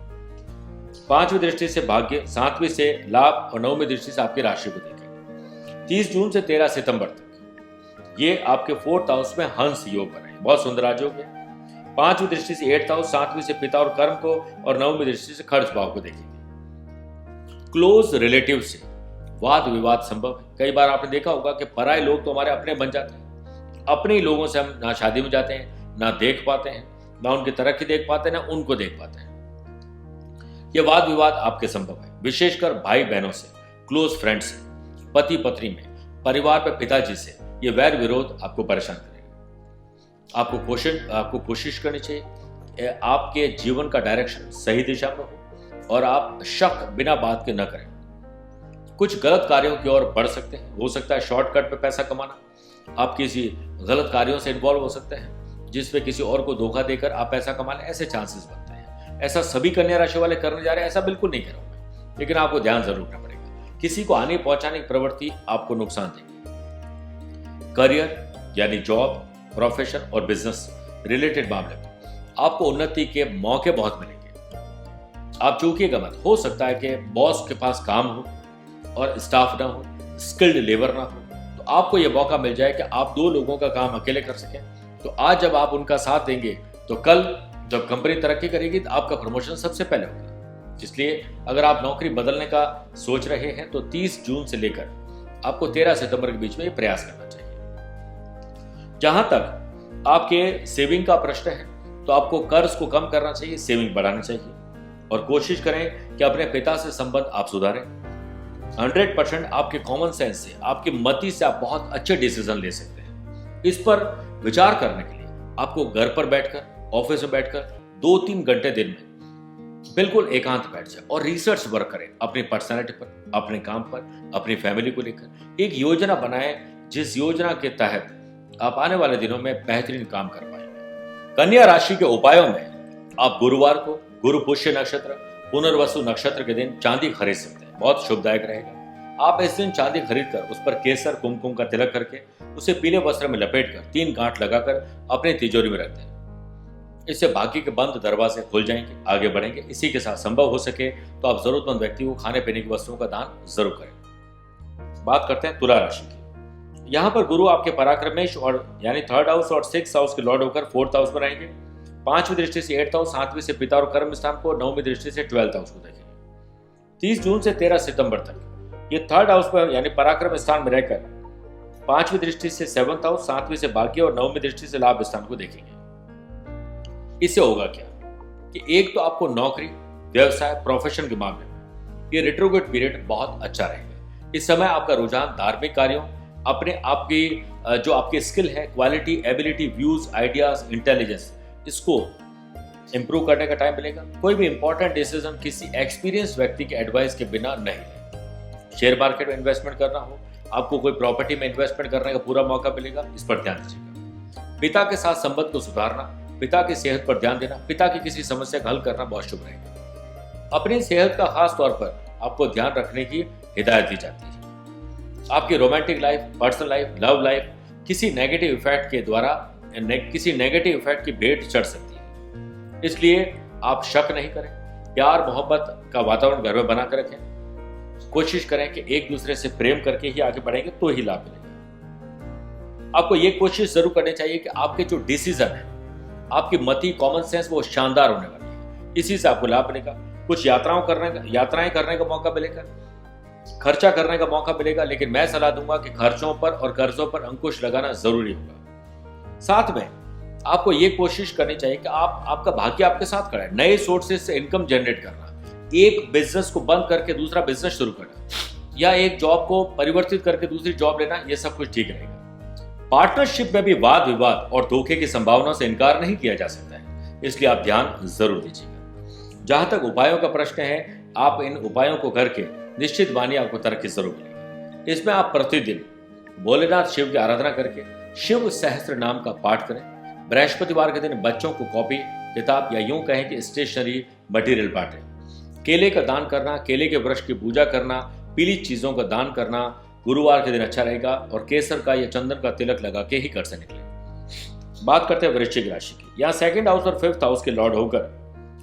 5वीं दृष्टि से भाग्य, 7वीं से लाभ और 9वीं दृष्टि से आपकी राशि को देखेंगे। 30 जून से 13 सितंबर तक ये आपके 4th हाउस में हंस योग बनाएंगे, बहुत सुंदर राजयोग है। 5वीं दृष्टि से 8th हाउस, 7वीं से पिता और कर्म को और 9वीं दृष्टि से खर्च भाव को देखेंगे। क्लोज रिलेटिव से वाद विवाद संभव है। कई बार आपने देखा होगा कि पराये लोग तो हमारे अपने बन जाते हैं। अपने ही लोगों से हम ना शादी में जाते हैं, ना देख पाते हैं, ना उनकी तरक्की देख पाते हैं, ना उनको देख पाते हैं। यह वाद विवाद आपके संभव है, विशेषकर भाई बहनों से, क्लोज फ्रेंड से, पति पत्नी में, परिवार पर पिताजी से। यह वैर विरोध आपको परेशान करेगा। आपको कोशिश करनी चाहिए आपके जीवन का डायरेक्शन सही दिशा में हो और आप शक बिना बात के न करें। कुछ गलत कार्यों की ओर बढ़ सकते हैं, हो सकता है शॉर्टकट पे पैसा कमाना, आप किसी गलत कार्यों से इन्वॉल्व हो सकते हैं जिसमें किसी और को धोखा देकर आप पैसा कमा लें, ऐसे चांसेस बनते हैं। ऐसा सभी कन्या राशि वाले करने जा रहे हैं, ऐसा बिल्कुल नहीं करूंगा, लेकिन आपको ध्यान जरूर रखना पड़ेगा। किसी को हानि पहुंचाने की प्रवृत्ति आपको नुकसान देगी। करियर यानी जॉब, प्रोफेशन और बिजनेस रिलेटेड मामले में आपको उन्नति के मौके बहुत मिलेंगे। आप चूकिएगा मत। हो सकता है कि बॉस के पास काम हो और स्टाफ ना हो, स्किल्ड लेबर ना हो, तो आपको यह मौका मिल जाए कि आप 2 लोगों का काम अकेले कर सकें। तो आज जब आप उनका साथ देंगे तो कल जब कंपनी तरक्की करेगी तो आपका प्रमोशन सबसे पहले होगा। इसलिए अगर आप नौकरी बदलने का सोच रहे हैं तो 30 जून से लेकर आपको 13 सितंबर के बीच में ये प्रयास करना चाहिए। जहां तक आपके सेविंग का प्रश्न है तो आपको कर्ज को कम करना चाहिए, सेविंग बढ़ानी चाहिए और कोशिश करें कि अपने पिता से संबंध आप सुधारें। 100% आपके कॉमन सेंस से, आपकी मति से आप बहुत अच्छे डिसीजन ले सकते हैं। इस पर विचार करने के लिए आपको घर पर बैठकर, ऑफिस में बैठकर 2-3 घंटे दिन में बिल्कुल एकांत बैठ जाए और रिसर्च वर्क करें अपनी पर्सनैलिटी पर, अपने काम पर, अपनी फैमिली को लेकर। एक योजना बनाएं जिस योजना के तहत आप आने वाले दिनों में बेहतरीन काम कर पाएंगे। कन्या राशि के उपायों में आप गुरुवार को गुरु पुष्य नक्षत्र, पुनर्वसु नक्षत्र के दिन चांदी खरीद सकते हैं, बहुत शुभदायक रहेगा। आप इस दिन चांदी खरीदकर उस पर केसर कुमकुम का तिलक करके उसे पीले वस्त्र में लपेटकर 3 गांठ लगाकर अपनी तिजोरी में रख दें। इससे भाग्य के बंद दरवाजे खुल जाएंगे, आगे बढ़ेंगे। इसी के साथ संभव हो सके तो आप जरूरतमंद व्यक्ति को खाने पीने की वस्तुओं का दान जरूर करें। बात करते हैं तुला राशि की। यहां पर गुरु आपके पराक्रमेश और यानी 3rd हाउस और 6th हाउस के लॉर्ड होकर 4th हाउस में रहेंगे। 5वीं दृष्टि से 8th हाउस, 7वीं से पिता और कर्म स्थान को, 9वीं दृष्टि से 12th हाउस को देखेंगे। 30 जून से 13 सितंबर तक ये 3rd हाउस पर यानी पराक्रम स्थान में रहकर 5वीं दृष्टि से 7th हाउस, 7वीं से भाग्य और 9वीं दृष्टि से लाभ स्थान को देखेंगे। इससे होगा क्या कि एक तो आपको नौकरी, व्यवसाय, प्रोफेशन के मामले में ये रिट्रोग्रेड पीरियड बहुत अच्छा रहेगा। इस समय आपका रुझान धार्मिक कार्यों, अपने आपकी जो आपकी स्किल है, quality, ability, views, ideas, intelligence, इसको इंप्रूव करने का टाइम मिलेगा। कोई भी इंपॉर्टेंट डिसीजन किसी एक्सपीरियंस व्यक्ति के एडवाइस के बिना नहीं लें। शेयर मार्केट में इन्वेस्टमेंट करना हो, आपको कोई प्रॉपर्टी में इन्वेस्टमेंट करने का पूरा मौका मिलेगा, इस पर ध्यान दीजिएगा। पिता के साथ संबंध को सुधारना, पिता की सेहत पर ध्यान देना, पिता की किसी समस्या का हल करना बहुत शुभ रहेगा। अपनी सेहत का खास तौर पर आपको ध्यान रखने की हिदायत दी जाती है। आपकी romantic life, personal life, love life किसी नेगेटिव इफेक्ट के द्वारा किसी नेगेटिव इफेक्ट की भेंट चढ़ सकती है। इसलिए आप शक नहीं करें, प्यार मोहब्बत का वातावरण घर में बना कर रखें। कोशिश करें कि एक दूसरे से प्रेम करके ही आगे बढ़ेंगे तो ही लाभ मिलेगा। आपको ये कोशिश जरूर करनी चाहिए कि आपके जो डिसीजन है, आपकी मति, कॉमन सेंस वो शानदार होने वाली है। इसी से आपको लाभ मिलेगा। कुछ यात्राएं करने का मौका मिलेगा। खर्चा करने का मौका मिलेगा, लेकिन मैं सलाह दूंगा कि खर्चों पर और कर्जों पर अंकुश लगाना जरूरी होगा। साथ में आपको ये कोशिश करनी चाहिए कि आपका भाग्य आपके साथ खड़ा है। नए सोर्सेज से इनकम जनरेट करना, एक बिजनेस को बंद करके दूसरा बिजनेस शुरू करना, या एक जॉब को परिवर्तित करके दूसरी जॉब लेना, ये सब कुछ ठीक रहेगा। पार्टनरशिप में भी वाद विवाद और धोखे की संभावना से इनकार नहीं किया जा सकता है, इसलिए आप ध्यान जरूर दीजिएगा। जहां तक उपायों का प्रश्न है, आप इन उपायों को करके निश्चित मानिए आपको तरक्की जरूर मिलेगी। इसमें आप प्रतिदिन भोलेनाथ शिव की आराधना करके शिव सहस्त्र नाम का पाठ करें। बृहस्पतिवार के दिन बच्चों को कॉपी किताब या यूं कहें कि स्टेशनरी मटेरियल बांटें। केले का दान करना, केले के वृक्ष की पूजा करना, पीली चीजों का दान करना गुरुवार के दिन अच्छा रहेगा, और केसर का या चंदन का तिलक लगा के ही घर से निकले। बात करते हैं वृश्चिक राशि की। यहाँ सेकंड हाउस और फिफ्थ हाउस के लॉर्ड होकर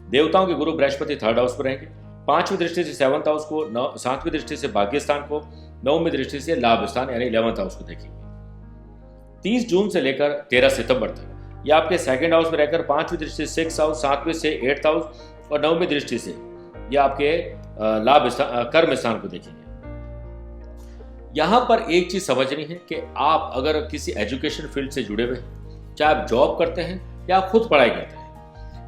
देवताओं के गुरु बृहस्पति थर्ड हाउस पर रहेंगे। पांचवी दृष्टि से सेवंथ हाउस को, सातवीं दृष्टि से भाग्य स्थान को, नौवीं दृष्टि से लाभ स्थान यानी 11th हाउस को देखेंगे। 30 जून से लेकर 13 सितंबर तक ये आपके सेकंड हाउस में रहकर पांचवी दृष्टि से 6th हाउस, सातवीं से 8th हाउस और नौवीं दृष्टि से ये आपके लाभ कर्म स्थान को देखेंगे। यहां पर एक चीज समझनी है कि आप अगर किसी एजुकेशन फील्ड से जुड़े हुए, चाहे आप जॉब करते हैं या आप खुद पढ़ाई करते हैं,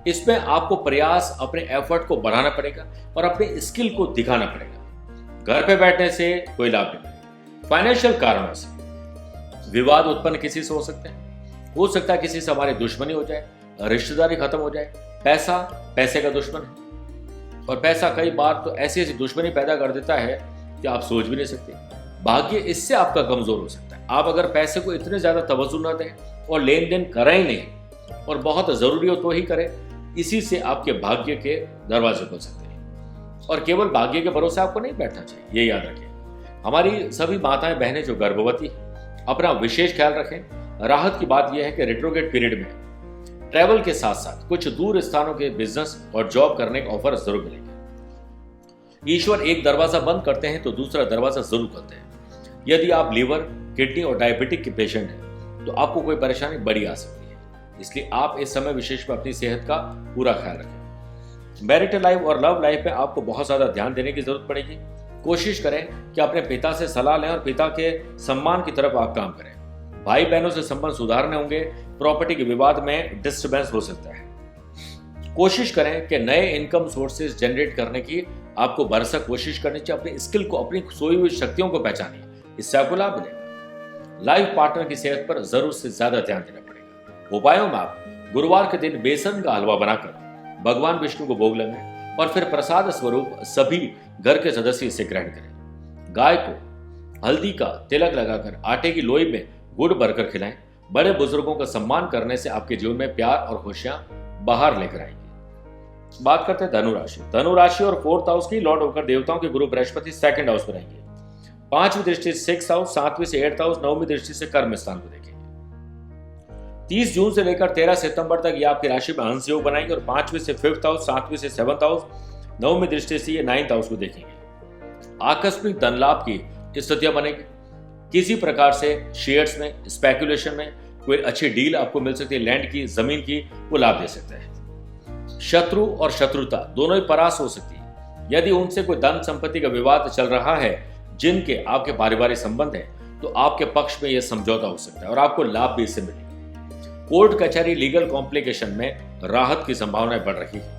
इसमें आपको प्रयास, अपने एफर्ट को बढ़ाना पड़ेगा और अपने स्किल को दिखाना पड़ेगा। घर पे बैठने से कोई लाभ नहीं मिलेगा। फाइनेंशियल कारणों से विवाद उत्पन्न किसी से हो सकते हैं, हो सकता है किसी से हमारी दुश्मनी हो जाए, रिश्तेदारी खत्म हो जाए। पैसा पैसे का दुश्मन है, और पैसा कई बार तो ऐसी ऐसी दुश्मनी पैदा कर देता है कि आप सोच भी नहीं सकते। भाग्य इससे आपका कमजोर हो सकता है। आप अगर पैसे को इतने ज्यादा तवज्जो न दें और लेन देन करें ही नहीं, और बहुत जरूरी हो तो ही करें, इसी से आपके भाग्य के दरवाजे खुल सकते हैं। और केवल भाग्य के भरोसे आपको नहीं बैठना चाहिए, ये याद रखें। हमारी सभी माताएं बहनें जो गर्भवती हैं, अपना विशेष ख्याल रखें। राहत की बात यह है कि रेट्रोग्रेड पीरियड में ट्रैवल के साथ साथ कुछ दूर स्थानों के बिजनेस और जॉब करने के ऑफर जरूर मिलेंगे। ईश्वर एक दरवाजा बंद करते हैं तो दूसरा दरवाजा जरूर खोलते हैं। यदि आप लीवर, किडनी और डायबिटिक के पेशेंट हैं तो आपको कोई परेशानी बड़ी आ सकती है, इसलिए आप इस समय विशेष में अपनी सेहत का पूरा ख्याल रखें। मैरिटल लाइफ और लव लाइफ में आपको बहुत ज्यादा ध्यान देने की जरूरत पड़ेगी। कोशिश करें कि अपने पिता से सलाह लें और पिता के सम्मान की तरफ आप काम करें। भाई बहनों से संबंध सुधारने होंगे। प्रॉपर्टी के विवाद में डिस्टर्बेंस हो सकता है। कोशिश करें कि नए इनकम सोर्सेज जनरेट करने की आपको भरसक कोशिश करनी चाहिए। अपनी स्किल को, अपनी सोई हुई शक्तियों को पहचानिए, इससे आपको लाभ मिलेगा। लाइफ पार्टनर की सेहत पर जरूर से ज्यादा ध्यान देना पड़ेगा। उपायों में आप गुरुवार के दिन बेसन का हलवा बनाकर भगवान विष्णु को भोग लगाएं और फिर प्रसाद स्वरूप सभी घर के सदस्य इसे ग्रहण करें। गाय को हल्दी का तिलक लगाकर आटे की लोई में गुड़ भरकर खिलाएं। बड़े बुजुर्गों का सम्मान करने से आपके जीवन में प्यार और खुशियां बाहर लेकर आएंगी। बात करते हैं धनुराशि। धनुराशि और 4th हाउस की लॉर्ड होकर देवताओं के गुरु बृहस्पति 2nd हाउस में रहेंगे। पांचवी दृष्टि से 6th हाउस, सातवीं से 8th हाउस, नौवीं दृष्टि से कर्म स्थान को देखेंगे। 30 जून से लेकर 13 सितंबर तक ये आपकी राशि में अंश योग बनाएंगे और पांचवीं से 5th हाउस, सातवीं से 7th हाउस, नौवीं दृष्टि से ये 9th हाउस को देखेंगे। आकस्मिक धन लाभ की स्थितियां बनेगी। किसी प्रकार से शेयर्स में, स्पेकुलेशन में कोई अच्छी डील आपको मिल सकती है। लैंड की, जमीन की, वो लाभ दे सकता है। शत्रु और शत्रुता दोनों ही परास हो सकती है। यदि उनसे कोई धन संपत्ति का विवाद चल रहा है, जिनके आपके पारिवारिक संबंध है, तो आपके पक्ष में यह समझौता हो सकता है और आपको लाभ भी इससे मिलेगा। कोर्ट कचहरी, लीगल कॉम्प्लिकेशन में राहत की संभावनाएं बढ़ रही है।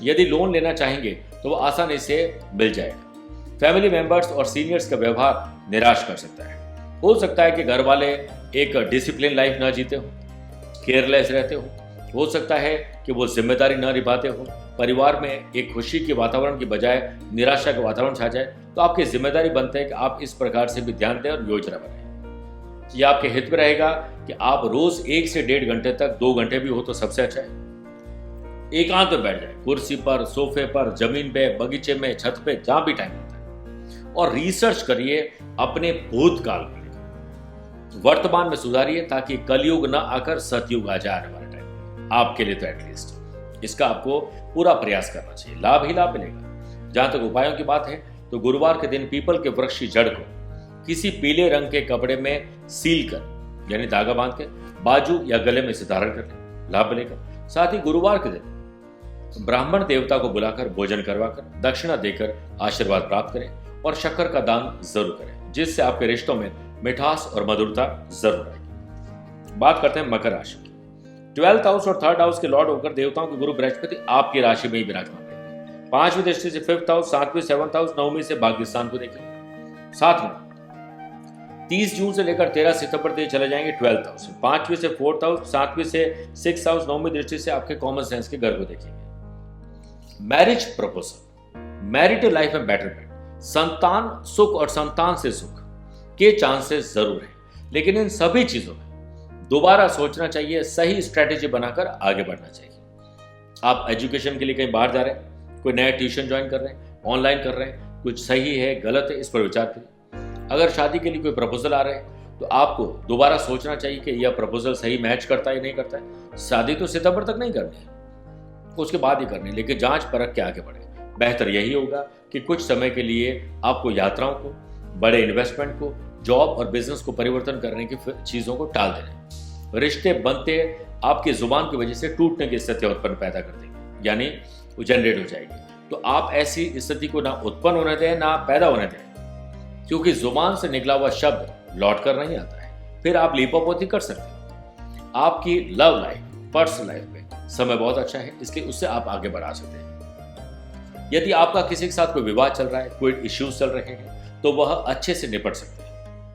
यदि लोन लेना चाहेंगे तो वो आसानी से मिल जाएगा। फैमिली मेंबर्स और सीनियर्स का व्यवहार निराश कर सकता है। हो सकता है कि घर वाले एक डिसिप्लिन लाइफ ना जीते हो, केयरलेस रहते हो सकता है कि वो जिम्मेदारी न निभाते हो। परिवार में एक खुशी के वातावरण की बजाय निराशा का वातावरण छा जाए, तो आपकी जिम्मेदारी बनती है कि आप इस प्रकार से भी ध्यान दें और योजना बनाएं। यह आपके हित में रहेगा कि आप रोज 1 से 1.5 घंटे तक, 2 घंटे भी हो तो सबसे अच्छा है, एकांत में बैठ जाए, कुर्सी पर, सोफे पर, जमीन पे, बगीचे में, छत पे, जहां भी टाइम होता है, और रिसर्च करिए अपने भूतकाल में, वर्तमान में सुधारिए ताकि कलयुग न आकर सतयुग आ जाए आने वाले टाइम आपके लिए। तो एटलीस्ट इसका आपको पूरा प्रयास करना चाहिए, लाभ ही लाभ मिलेगा। जहां तक उपायों की बात है तो गुरुवार के दिन पीपल के वृक्ष की जड़ को किसी पीले रंग के कपड़े में सील कर, यानी धागा बांध के बाजू या गले में इसे धारण कर लें, लाभ मिलेगा। साथ ही गुरुवार के दिन ब्राह्मण देवता को बुलाकर भोजन करवाकर दक्षिणा देकर आशीर्वाद प्राप्त करें और शक्कर का दान जरूर करें, जिससे आपके रिश्तों में मिठास और मधुरता जरूर आएगी। बात करते हैं मकर राशि की। 12th हाउस और 3rd हाउस के लॉर्ड होकर देवताओं के गुरु बृहस्पति आपकी राशि में ही विराजमान रहेंगे। 5वीं दृष्टि से 5th हाउस, 7वीं 7th हाउस, 9वीं से भाग्य स्थान को देखेंगे। साथ में 30 जून से लेकर 13 सितंबर तक चले जाएंगे 12th हाउस, 5वीं से 4th हाउस, 7वीं से 6th हाउस, 9वीं दृष्टि से आपके कॉमन सेंस के घर को देखेंगे। मैरिज प्रपोजल, मैरिटल लाइफ में बेटरमेंट, संतान सुख और संतान से सुख के चांसेस जरूर हैं, लेकिन इन सभी चीजों में दोबारा सोचना चाहिए, सही स्ट्रेटेजी बनाकर आगे बढ़ना चाहिए। आप एजुकेशन के लिए कहीं बाहर जा रहे हैं, कोई नया ट्यूशन ज्वाइन कर रहे हैं, ऑनलाइन कर रहे हैं, कुछ सही है गलत है, इस पर विचार करिए। अगर शादी के लिए कोई प्रपोजल आ रहे हैं तो आपको दोबारा सोचना चाहिए कि यह प्रपोजल सही मैच करता है या नहीं करता है। शादी तो सितंबर तक नहीं करनी है, उसके बाद ही करनी है, लेकिन जांच परख के आगे बढ़े। बेहतर यही होगा कि कुछ समय के लिए आपको यात्राओं को, बड़े इन्वेस्टमेंट को, जॉब और बिजनेस को परिवर्तन करने की चीजों को टाल देना। रिश्ते बनते आपकी जुबान की वजह से टूटने की स्थिति उत्पन्न पैदा कर देंगे, यानी वो जनरेट हो जाएगी। तो आप ऐसी स्थिति को ना उत्पन्न होने दें ना पैदा होने दें, क्योंकि जुबान से निकला हुआ शब्द लौट कर नहीं आता है। फिर आप लीपापोती कर सकते हैं। आपकी लव लाइफ, पर्सनल लाइफ में समय बहुत अच्छा है, इसलिए उससे आप आगे बढ़ा सकते हैं। यदि आपका किसी के साथ कोई विवाद चल रहा है, कोई इश्यूज चल रहे हैं, तो वह अच्छे से निपट सकते हैं।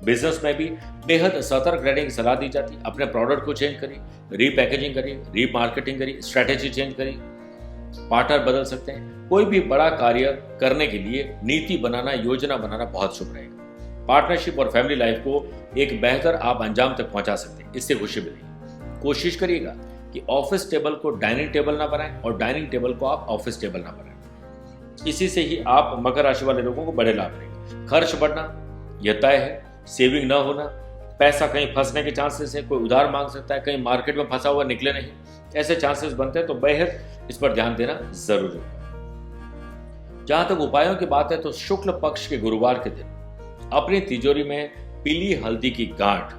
बिजनेस में भी बेहद सतर्क रहने की सलाह दी जाती है। अपने प्रोडक्ट को चेंज करिए, रीपैकेजिंग करिए, रीमार्केटिंग करिए, स्ट्रैटेजी चेंज करिए, पार्टनर बदल सकते हैं। कोई भी बड़ा कार्य करने के लिए नीति बनाना, योजना बनाना बहुत शुभ रहेगा। पार्टनरशिप और फैमिली लाइफ को एक बेहतर आप अंजाम तक पहुंचा सकते हैं, इससे खुशी मिलेगी। कोशिश करिएगा कि ऑफिस टेबल को डाइनिंग टेबल ना बनाएं और डाइनिंग टेबल को आप ऑफिस टेबल ना बनाएं। इसी से ही आप मकर राशि वाले लोगों को बड़े लाभ रहेंगे। खर्च बढ़ना यह तय है, सेविंग ना होना, पैसा कहीं फंसने के चांसेस है, कोई उधार मांग सकता है, कहीं मार्केट में फंसा हुआ निकले नहीं, ऐसे चांसेस बनते हैं। तो बेहद इस पर ध्यान देना जरूरी है। जहां तक उपायों की बात है तो शुक्ल पक्ष के गुरुवार के दिन अपनी तिजोरी में पीली हल्दी की गांठ,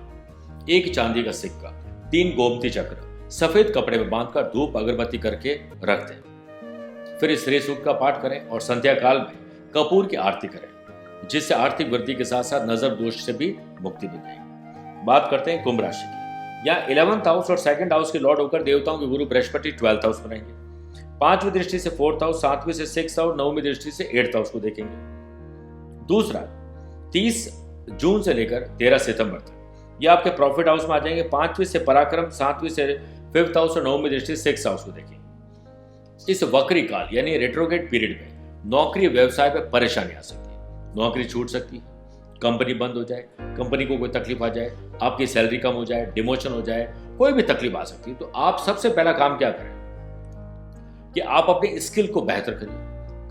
1 चांदी का सिक्का, 3 गोमती चक्र सफेद कपड़े में बांधकर धूप अगरबत्ती करके रख दें। फिर इस श्री सूक्त का पाठ करें और संध्या काल में कपूर की आरती करें, जिससे आर्थिक वृद्धि के साथ साथ नजर दोष से भी मुक्ति मिल जाएगी। बात करते हैं कुंभ राशि की। यहाँ 11th हाउस और 2nd हाउस के लॉर्ड होकर देवताओं के गुरु बृहस्पति 12th हाउस बनाएंगे। 5वीं दृष्टि से 4th हाउस, 7वीं से 6th हाउस, 9वीं दृष्टि से 8th हाउस को देखेंगे। दूसरा 30 जून से लेकर 13 सितंबर तक ये आपके प्रॉफिट हाउस में आ जाएंगे। 5वीं से पराक्रम, 7वीं से 5th हाउस और 9वीं दृष्टि से 6th हाउस को देखेंगे। इस वक्री काल यानी रेट्रोगेट पीरियड में नौकरी व्यवसाय पर परेशानी आ सकती है, नौकरी छूट सकती है, कंपनी बंद हो जाए, कंपनी को कोई तकलीफ आ जाए, आपकी सैलरी कम हो जाए, डिमोशन हो जाए, कोई भी तकलीफ आ सकती है। तो आप सबसे पहला काम क्या करें कि आप अपने स्किल को बेहतर करिए,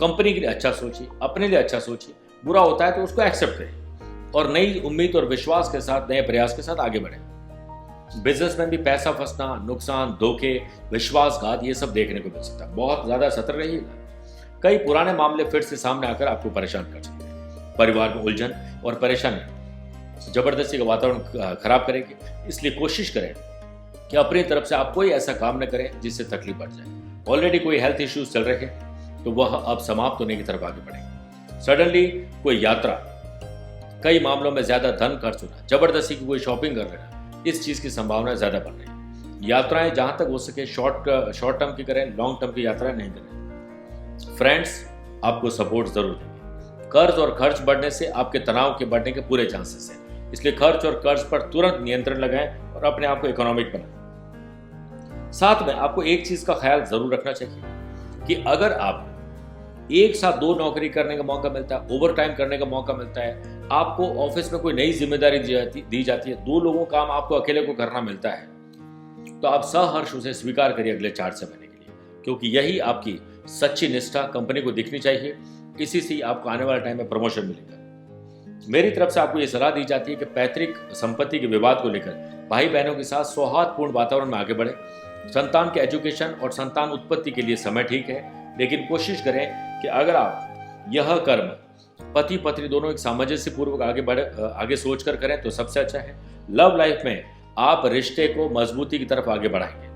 कंपनी के लिए अच्छा सोचिए, अपने लिए अच्छा सोचिए। बुरा होता है तो उसको एक्सेप्ट करिए और नई उम्मीद और विश्वास के साथ, नए प्रयास के साथ आगे बढ़ें। बिजनेस में भी पैसा फंसना, नुकसान, धोखे, विश्वासघात ये सब देखने को मिल सकता है। बहुत ज्यादा सतर्क रहिएगा। कई पुराने मामले फिर से सामने आकर आपको परेशान कर सकते हैं। परिवार में उलझन और परेशानी जबरदस्ती का वातावरण खराब करेगी, इसलिए कोशिश करें कि अपनी तरफ से आप कोई ऐसा काम न करें जिससे तकलीफ बढ़ जाए। ऑलरेडी कोई हेल्थ इश्यूज चल रहे हैं तो वह अब समाप्त होने की तरफ आगे बढ़ेंगे। सडनली कोई यात्रा, कई मामलों में ज्यादा धन खर्च होना, जबरदस्ती की कोई शॉपिंग कर लेना, इस चीज की संभावना ज्यादा बढ़ रही है। यात्राएं जहां तक हो सके शॉर्ट टर्म की करें, लॉन्ग टर्म की यात्राएं नहीं करें। फ्रेंड्स आपको सपोर्ट जरूर देंगे। कर्ज और खर्च बढ़ने से आपके तनाव के बढ़ने के पूरे चांसेस हैं, इसलिए खर्च और कर्ज पर तुरंत नियंत्रण लगाएं और अपने आप को इकोनॉमिक बनाएं। साथ में आपको एक चीज का ख्याल जरूर रखना चाहिए कि अगर आप एक साथ 2 नौकरी करने का मौका मिलता है, ओवर टाइम करने का मौका मिलता है, आपको ऑफिस में कोई नई जिम्मेदारी दी जाती है, 2 लोगों का काम आपको अकेले को करना मिलता है, तो आप सहर्ष उसे स्वीकार करिए अगले 4 से महीने के लिए, क्योंकि यही आपकी सच्ची निष्ठा कंपनी को दिखनी चाहिए। इसी से आपको आने वाले टाइम में प्रमोशन मिलेगा। मेरी तरफ से आपको यह सलाह दी जाती है कि पैतृक संपत्ति के विवाद को लेकर भाई बहनों के साथ सौहार्दपूर्ण वातावरण में आगे बढ़े। संतान के एजुकेशन और संतान उत्पत्ति के लिए समय ठीक है, लेकिन कोशिश करें कि अगर आप यह कर्म पति पत्नी दोनों एक सामंजस्य पूर्वक आगे सोचकर करें तो सबसे अच्छा है। लव लाइफ में आप रिश्ते को मजबूती की तरफ आगे बढ़ाएंगे।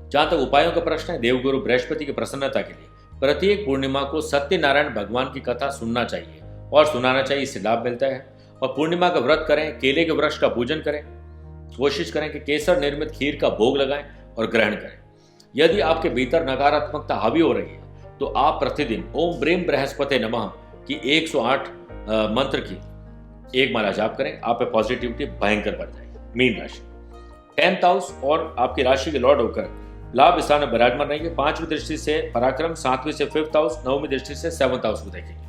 जहां तक उपायों का प्रश्न है, देवगुरु बृहस्पति की प्रसन्नता के लिए प्रत्येक पूर्णिमा को सत्यनारायण भगवान की कथा सुनना चाहिए और सुनाना चाहिए, इससे लाभ मिलता है। और पूर्णिमा का व्रत करें, केले के वृक्ष का पूजन करें, कोशिश करें कि केसर निर्मित खीर का भोग लगाएं और ग्रहण करें। यदि आपके भीतर नकारात्मकता हावी हो रही है तो आप प्रतिदिन ओम ब्रीम बृहस्पति नमः की 108 मंत्र की एक माला जाप करें। आप पे पॉजिटिविटी भयंकर बढ़ जाएगी। मीन राशि 10th हाउस और आपकी राशि के लॉर्ड होकर लाभ स्थान में विराजमान रहेंगे। 5वीं दृष्टि से पराक्रम, 7वीं से 5th हाउस, 9वीं दृष्टि से 7th हाउस को देखेंगे।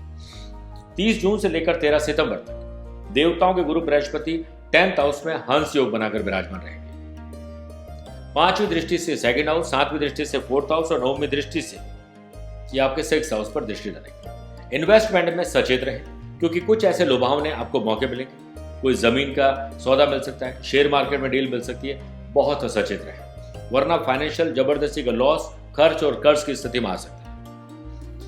30 जून से लेकर 13 सितंबर तक देवताओं के गुरु बृहस्पति 10th हाउस में हंस योग बनाकर विराजमान रहेंगे। 5वीं दृष्टि से 2nd हाउस, 7वीं दृष्टि से 4th हाउस और 9वीं दृष्टि से ये आपके 6th हाउस पर दृष्टि डालेंगे। इन्वेस्टमेंट में सचेत रहें क्योंकि कुछ ऐसे लुभावने आपको मौके मिलेंगे। कोई जमीन का सौदा मिल सकता है, शेयर मार्केट में डील मिल सकती है, बहुत सचेत रहें वरना फाइनेंशियल जबरदस्ती का लॉस, खर्च और कर्ज की स्थिति में आ सकता है।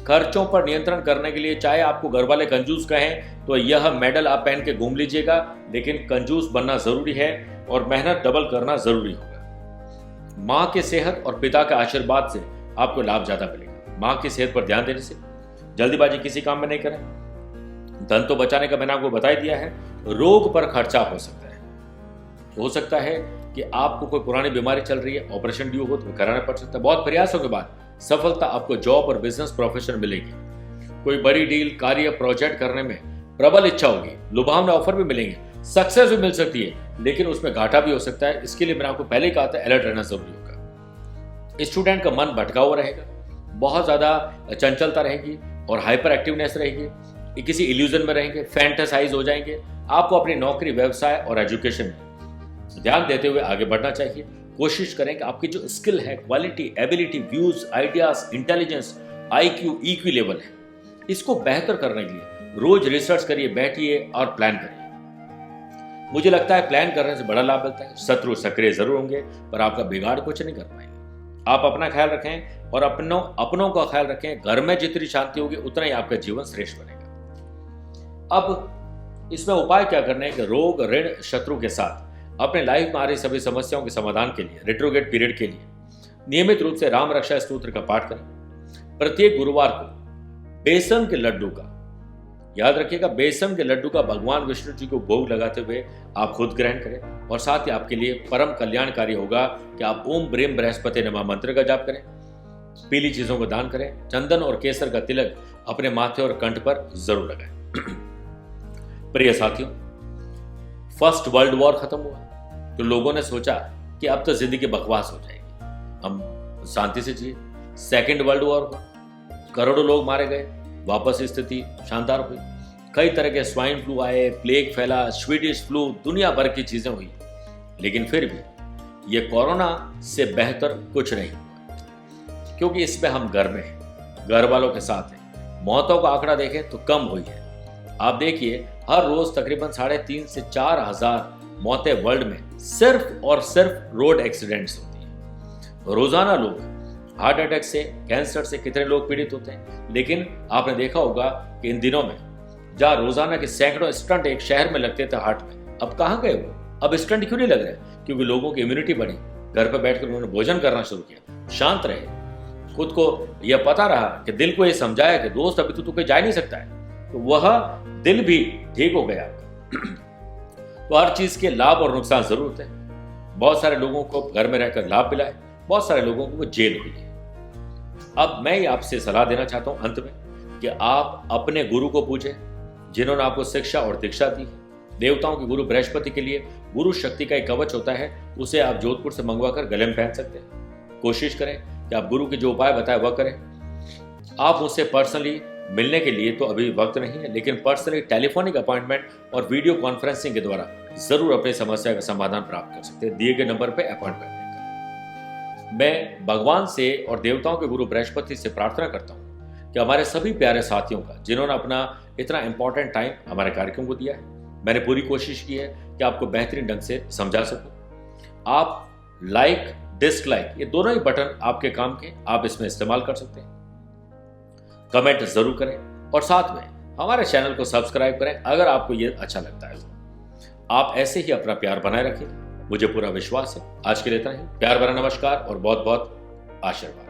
खर्चों पर नियंत्रण करने के लिए चाहे आपको घर वाले कंजूस कहें तो यह मेडल आप पहन के घूम लीजिएगा, लेकिन कंजूस बनना जरूरी है और मेहनत डबल करना जरूरी होगा। माँ की सेहत और पिता के आशीर्वाद से आपको लाभ ज्यादा मिलेगा। माँ की सेहत पर ध्यान देने से जल्दीबाजी किसी काम में नहीं करें। धन तो बचाने का मैंने आपको बता ही दिया है। रोग पर खर्चा हो सकता है कि आपको कोई पुरानी बीमारी चल रही है, ऑपरेशन ड्यू हो तो कराना पड़ सकता है। बहुत प्रयासों के बाद सफलता आपको जॉब और बिजनेस प्रोफेशन मिलेगी। कोई बड़ी डील, कार्य, प्रोजेक्ट करने में प्रबल इच्छा होगी, लुभावने ऑफर भी मिलेंगे, सक्सेस भी मिल सकती है, लेकिन उसमें घाटा भी हो सकता है। इसके लिए मैंने आपको पहले ही कहा था, अलर्ट रहना जरूरी होगा। स्टूडेंट का मन भटका हुआ रहेगा, बहुत ज्यादा चंचलता रहेगी और हाइपर एक्टिवनेस रहेगी, किसी इल्यूजन में रहेंगे, फैंटेसाइज हो जाएंगे। आपको अपनी नौकरी, व्यवसाय और एजुकेशन में ध्यान देते हुए आगे बढ़ना चाहिए। कोशिश करें कि आपकी जो स्किल है, quality, ability, views, ideas, intelligence, IQ, EQ level है, इसको बेहतर करने के लिए रोज रिसर्च करिए, बैठिए और प्लान करिए। मुझे लगता है प्लान करने से बड़ा लाभ मिलता है। शत्रु सक्रिय जरूर होंगे पर आपका बिगाड़ कुछ नहीं कर पाएंगे। आप अपना ख्याल रखें और अपनों का ख्याल रखें। घर में जितनी शांति होगी उतना ही आपका जीवन श्रेष्ठ बनेगा। अब इसमें उपाय क्या करने हैं कि रोग, ऋण, शत्रु के साथ अपने लाइफ में आ रही सभी समस्याओं के समाधान के लिए, रेट्रोगेट पीरियड के लिए नियमित रूप से राम रक्षा स्तोत्र का पाठ करें। प्रत्येक गुरुवार को बेसन के लड्डू का, याद रखिएगा, बेसन के लड्डू का भगवान विष्णु जी को भोग लगाते हुए आप खुद ग्रहण करें। और साथ ही आपके लिए परम कल्याणकारी होगा कि आप ओम ब्रीम बृहस्पति नमः मंत्र का जाप करें, पीली चीजों को दान करें, चंदन और केसर का तिलक अपने माथे और कंठ पर जरूर लगाएं। प्रिय साथियों, फर्स्ट वर्ल्ड वॉर खत्म हुआ तो लोगों ने सोचा कि अब तो जिंदगी बकवास हो जाएगी, हम शांति से जिए। सेकेंड वर्ल्ड वॉर हुआ, करोड़ों लोग मारे गए, वापस स्थिति शानदार हुई। कई तरह के स्वाइन फ्लू आए, प्लेग फैला, स्वीडिश फ्लू, दुनिया भर की चीजें हुई, लेकिन फिर भी ये कोरोना से बेहतर कुछ नहीं हुआ क्योंकि इसमें हम घर में हैं, घर वालों के साथ हैं। मौतों का आंकड़ा देखें तो कम हुई है। आप देखिए, हर रोज तकरीबन 3,500 से 4,000 मौतें वर्ल्ड में सिर्फ और सिर्फ रोड एक्सीडेंट्स होती हैं। रोजाना लोग हार्ट अटैक से, कैंसर से कितने लोग पीड़ित होते हैं। लेकिन आपने देखा होगा कि इन दिनों में जहां रोजाना के सैकड़ों स्टंट एक शहर में लगते थे हार्ट में, अब कहां गए वो? अब स्टंट क्यों नहीं लग रहे? क्योंकि लोगों की इम्यूनिटी बढ़ी, घर पर बैठकर उन्होंने भोजन करना शुरू किया, शांत रहे। खुद को यह पता रहा कि दिल को यह समझाया कि दोस्त अभी तो कोई जा नहीं सकता है, तो वह दिल भी ठीक हो गया आपका। तो हर चीज के लाभ और नुकसान जरूर होते हैं। बहुत सारे लोगों को घर में रहकर लाभ मिला है, बहुत सारे लोगों को जेल हुई है। अब मैं आपसे सलाह देना चाहता हूं अंत में कि आप अपने गुरु को पूजें जिन्होंने आपको शिक्षा और दीक्षा दी है। देवताओं के गुरु बृहस्पति के लिए गुरु शक्ति का एक कवच होता है, उसे आप जोधपुर से मंगवाकर गले में पहन सकते हैं। कोशिश करें कि आप गुरु के जो उपाय बताए वह करें। आप उससे पर्सनली मिलने के लिए तो अभी वक्त नहीं है, लेकिन पर्सनली टेलीफोनिक अपॉइंटमेंट और वीडियो कॉन्फ्रेंसिंग के द्वारा जरूर अपनी समस्या का समाधान प्राप्त कर सकते हैं, दिए गए नंबर पर अपॉइंटमेंट लेकर। मैं भगवान से और देवताओं के गुरु बृहस्पति से प्रार्थना करता हूं कि हमारे सभी प्यारे साथियों का, जिन्होंने अपना इतना इंपॉर्टेंट टाइम हमारे कार्यक्रम को दिया है, मैंने पूरी कोशिश की है कि आपको बेहतरीन ढंग से समझा सकूं। आप लाइक, डिसलाइक, ये दोनों ही बटन आपके काम के, आप इसमें इस्तेमाल कर सकते हैं। कमेंट जरूर करें और साथ में हमारे चैनल को सब्सक्राइब करें अगर आपको ये अच्छा लगता है। आप ऐसे ही अपना प्यार बनाए रखिए, मुझे पूरा विश्वास है। आज के लिए इतना ही। प्यार भरा नमस्कार और बहुत बहुत आशीर्वाद।